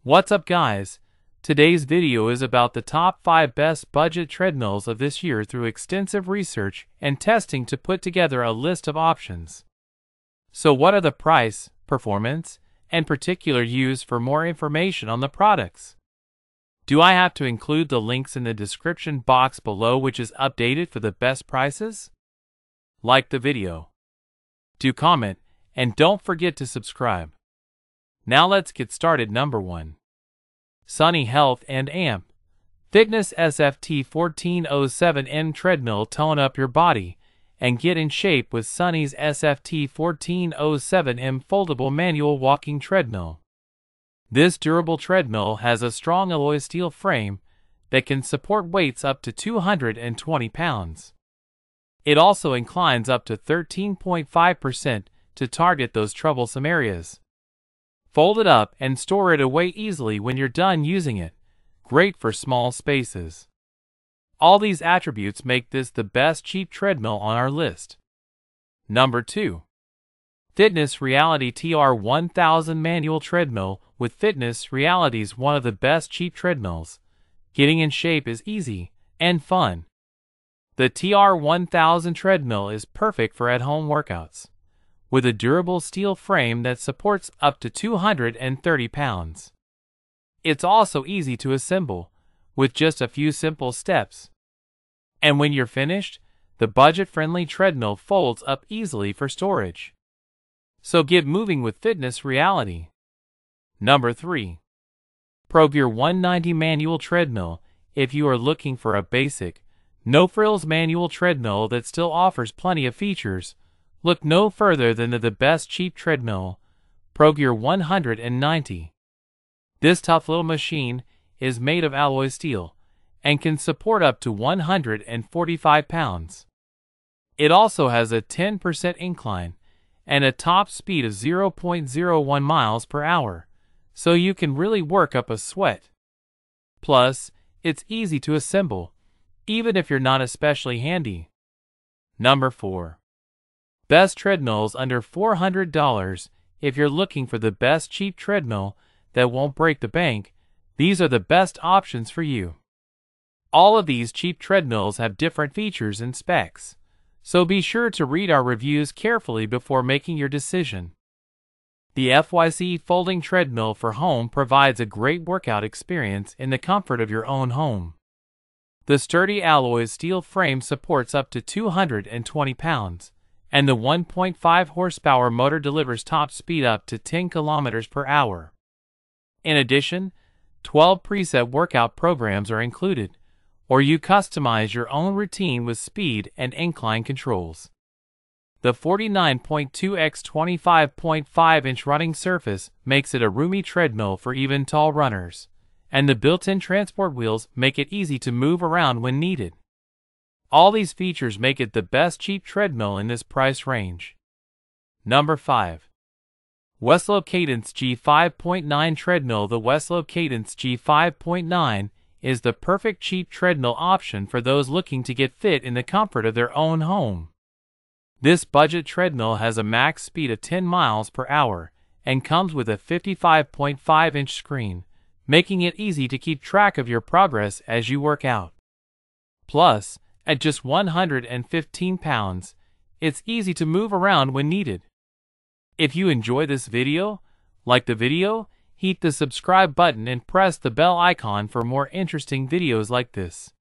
What's up guys? Today's video is about the top 5 best budget treadmills of this year through extensive research and testing to put together a list of options. So what are the price, performance, and particular use? For more information on the products, do I have to include the links in the description box below, which is updated for the best prices? Like the video, do comment, and don't forget to subscribe. Now let's get started. Number 1. Sunny Health and Amp Fitness SFT 1407M Treadmill. Tone up your body and get in shape with Sunny's SFT 1407M Foldable Manual Walking Treadmill. This durable treadmill has a strong alloy steel frame that can support weights up to 220 pounds. It also inclines up to 13.5% to target those troublesome areas. Fold it up and store it away easily when you're done using it. Great for small spaces. All these attributes make this the best cheap treadmill on our list. Number 2. Fitness Reality TR1000 Manual Treadmill. With Fitness Reality's one of the best cheap treadmills, getting in shape is easy and fun. The TR1000 treadmill is perfect for at-home workouts, with a durable steel frame that supports up to 230 pounds. It's also easy to assemble, with just a few simple steps. And when you're finished, the budget-friendly treadmill folds up easily for storage. So get moving with Fitness Reality. Number 3. ProGear 190 Manual Treadmill. If you are looking for a basic, no-frills manual treadmill that still offers plenty of features, look no further than the best cheap treadmill, ProGear 190. This tough little machine is made of alloy steel and can support up to 145 pounds. It also has a 10% incline and a top speed of 0.01 miles per hour, so you can really work up a sweat. Plus, it's easy to assemble, even if you're not especially handy. Number 4. Best treadmills under $400. If you're looking for the best cheap treadmill that won't break the bank, these are the best options for you. All of these cheap treadmills have different features and specs, so be sure to read our reviews carefully before making your decision. The FYC Folding Treadmill for Home provides a great workout experience in the comfort of your own home. The sturdy alloy steel frame supports up to 220 pounds, and the 1.5 horsepower motor delivers top speed up to 10 kilometers per hour. In addition, 12 preset workout programs are included, or you customize your own routine with speed and incline controls. The 49.2 x 25.5 inch running surface makes it a roomy treadmill for even tall runners, and the built-in transport wheels make it easy to move around when needed. All these features make it the best cheap treadmill in this price range. Number 5. Westlow Cadence G5.9 Treadmill. The Westlow Cadence G5.9 is the perfect cheap treadmill option for those looking to get fit in the comfort of their own home. This budget treadmill has a max speed of 10 miles per hour and comes with a 55.5-inch screen, making it easy to keep track of your progress as you work out. Plus, at just 115 pounds, it's easy to move around when needed. If you enjoy this video, like the video, hit the subscribe button and press the bell icon for more interesting videos like this.